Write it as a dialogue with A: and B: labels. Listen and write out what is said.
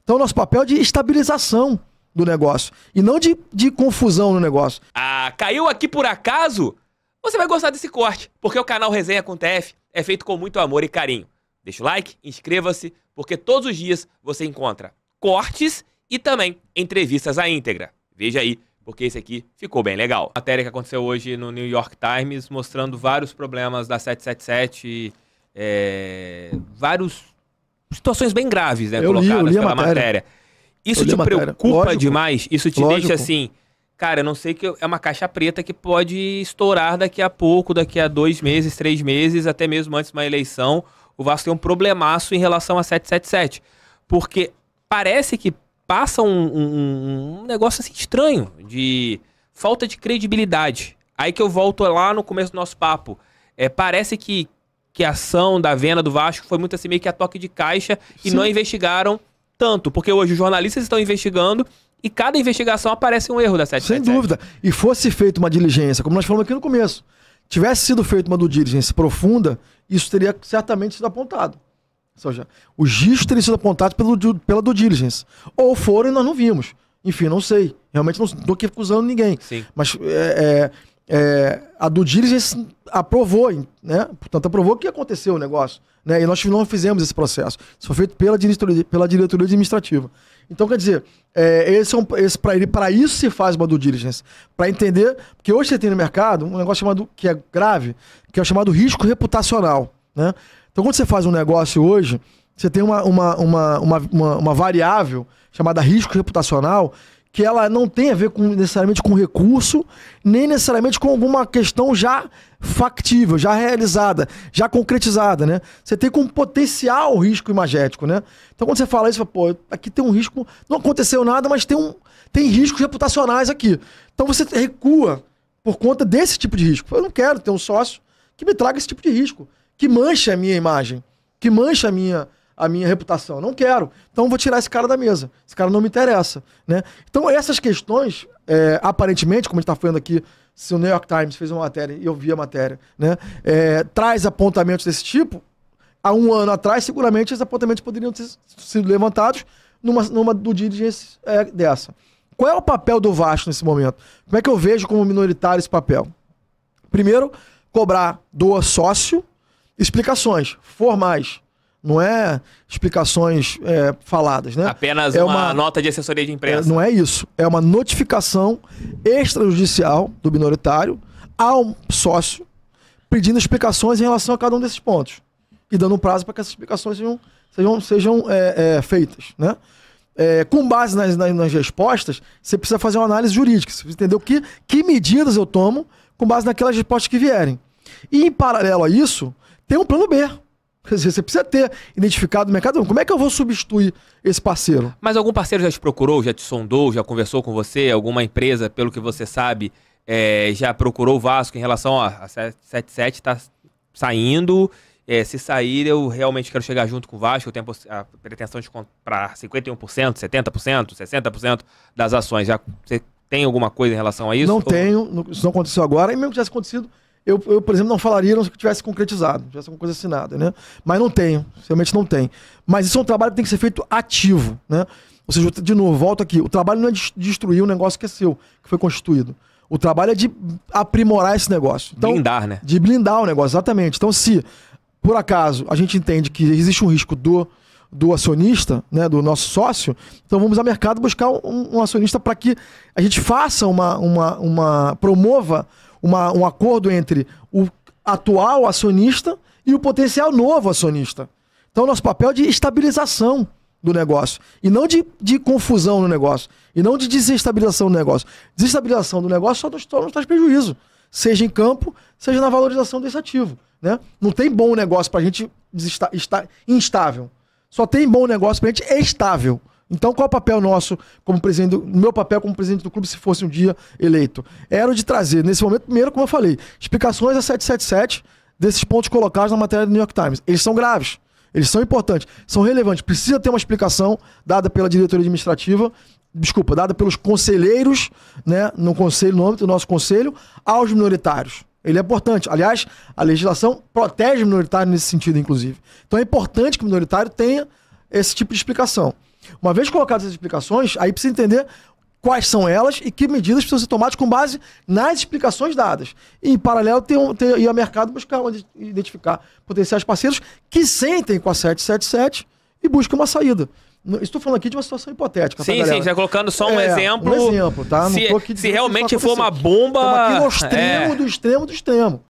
A: Então, nosso papel é de estabilização do negócio e não de confusão no negócio.
B: Ah, caiu aqui por acaso? Você vai gostar desse corte, porque o canal Resenha com TF é feito com muito amor e carinho. Deixa o like, inscreva-se, porque todos os dias você encontra cortes e também entrevistas à íntegra. Veja aí, porque esse aqui ficou bem legal. Matéria que aconteceu hoje no New York Times, mostrando vários problemas da 777, várias situações bem graves, né, colocadas pela matéria. Isso te preocupa demais? Isso te deixa assim... Cara, eu não sei, que é uma caixa preta que pode estourar daqui a pouco, daqui a 2 meses, 3 meses, até mesmo antes de uma eleição. O Vasco tem um problemaço em relação a 777. Porque parece que passa um negócio assim estranho, de falta de credibilidade. Aí que eu volto lá no começo do nosso papo. Parece que a ação da venda do Vasco foi muito assim, meio que a toque de caixa, e não investigaram tanto. Porque hoje os jornalistas estão investigando e cada investigação aparece um erro da 777.
A: Sem dúvida. E fosse feita uma diligência, como nós falamos aqui no começo, tivesse sido feita uma due diligence profunda, isso teria certamente sido apontado. Ou seja, os riscos teriam sido apontados pela due diligence. Ou foram e nós não vimos. Enfim, não sei. Realmente não estou aqui acusando ninguém.
B: Sim.
A: Mas a due diligence aprovou, né? Portanto, aprovou que aconteceu o negócio. Né? E nós não fizemos esse processo. Isso foi feito pela diretoria administrativa. Então, quer dizer, para isso se faz uma due diligence. Para entender, porque hoje você tem no mercado um negócio que é grave, que é o chamado risco reputacional. Né? Então, quando você faz um negócio hoje, você tem uma variável chamada risco reputacional, que ela não tem a ver necessariamente com recurso, nem necessariamente com alguma questão já factível, já realizada, já concretizada, né? Você tem com potencial risco imagético, né? Então, quando você fala isso, você fala, pô, aqui tem um risco, não aconteceu nada, mas tem riscos reputacionais aqui. Então, você recua por conta desse tipo de risco. Eu não quero ter um sócio que me traga esse tipo de risco, que manche a minha imagem, que manche a minha reputação. Não quero. Então vou tirar esse cara da mesa. Esse cara não me interessa. Né? Então essas questões, aparentemente, como a gente está falando aqui, se o New York Times fez uma matéria e eu vi a matéria, né, traz apontamentos desse tipo, há 1 ano atrás, seguramente esses apontamentos poderiam ter sido levantados numa due diligence dessa. Qual é o papel do Vasco nesse momento? Como é que eu vejo como minoritário esse papel? Primeiro, cobrar do sócio explicações formais. Não é explicações faladas, né?
B: Apenas uma nota de assessoria de imprensa.
A: Não é isso. É uma notificação extrajudicial do minoritário ao sócio, pedindo explicações em relação a cada um desses pontos. E dando um prazo para que essas explicações sejam feitas, né? Com base nas respostas, você precisa fazer uma análise jurídica. Você precisa entender que medidas eu tomo com base naquelas respostas que vierem. E, em paralelo a isso, tem um plano B. Quer dizer, você precisa ter identificado no mercado. Como é que eu vou substituir esse parceiro?
B: Mas algum parceiro já te procurou, já te sondou, já conversou com você? Alguma empresa, pelo que você sabe, já procurou o Vasco em relação a 777 está saindo? Se sair, eu realmente quero chegar junto com o Vasco. Eu tenho a pretensão de comprar 51%, 70%, 60% das ações. Você tem alguma coisa em relação a isso?
A: Não tenho. Isso não aconteceu agora. E mesmo que tivesse acontecido, eu, por exemplo, não falaria não se tivesse concretizado, tivesse alguma coisa assinada, né? Mas não tenho, realmente não tem. Mas isso é um trabalho que tem que ser feito ativo, né? Ou seja, de novo, volto aqui, o trabalho não é de destruir um negócio que é seu, que foi constituído. O trabalho é de aprimorar esse negócio. Então,
B: blindar, né?
A: De blindar o negócio, exatamente. Então, se, por acaso, a gente entende que existe um risco do acionista, né, do nosso sócio, então vamos ao mercado buscar um acionista para que a gente faça promova um acordo entre o atual acionista e o potencial novo acionista. Então, nosso papel é de estabilização do negócio e não de confusão no negócio e não de desestabilização do negócio. Desestabilização do negócio só nos traz prejuízo, seja em campo, seja na valorização desse ativo, né? Não tem bom negócio para a gente instável. Só tem bom negócio para a gente estável. Então, qual é o papel nosso como presidente, meu papel como presidente do clube, se fosse um dia eleito? Era o de trazer, nesse momento, primeiro, como eu falei, explicações a 777 desses pontos colocados na matéria do New York Times. Eles são graves, eles são importantes, são relevantes. Precisa ter uma explicação dada pela diretoria administrativa, dada pelos conselheiros, né, no âmbito do nosso conselho, aos minoritários. Ele é importante. Aliás, a legislação protege o minoritário nesse sentido, inclusive. Então é importante que o minoritário tenha esse tipo de explicação. Uma vez colocadas as explicações, aí precisa entender quais são elas e que medidas precisam ser tomadas com base nas explicações dadas. E, em paralelo, ir ao mercado buscar identificar potenciais parceiros que sentem com a 777 e busquem uma saída. Estou falando aqui de uma situação hipotética.
B: Sim, tá, sim, já colocando só um exemplo.
A: Um exemplo, tá?
B: Se realmente for uma bomba...
A: Estamos aqui no extremo do extremo do extremo.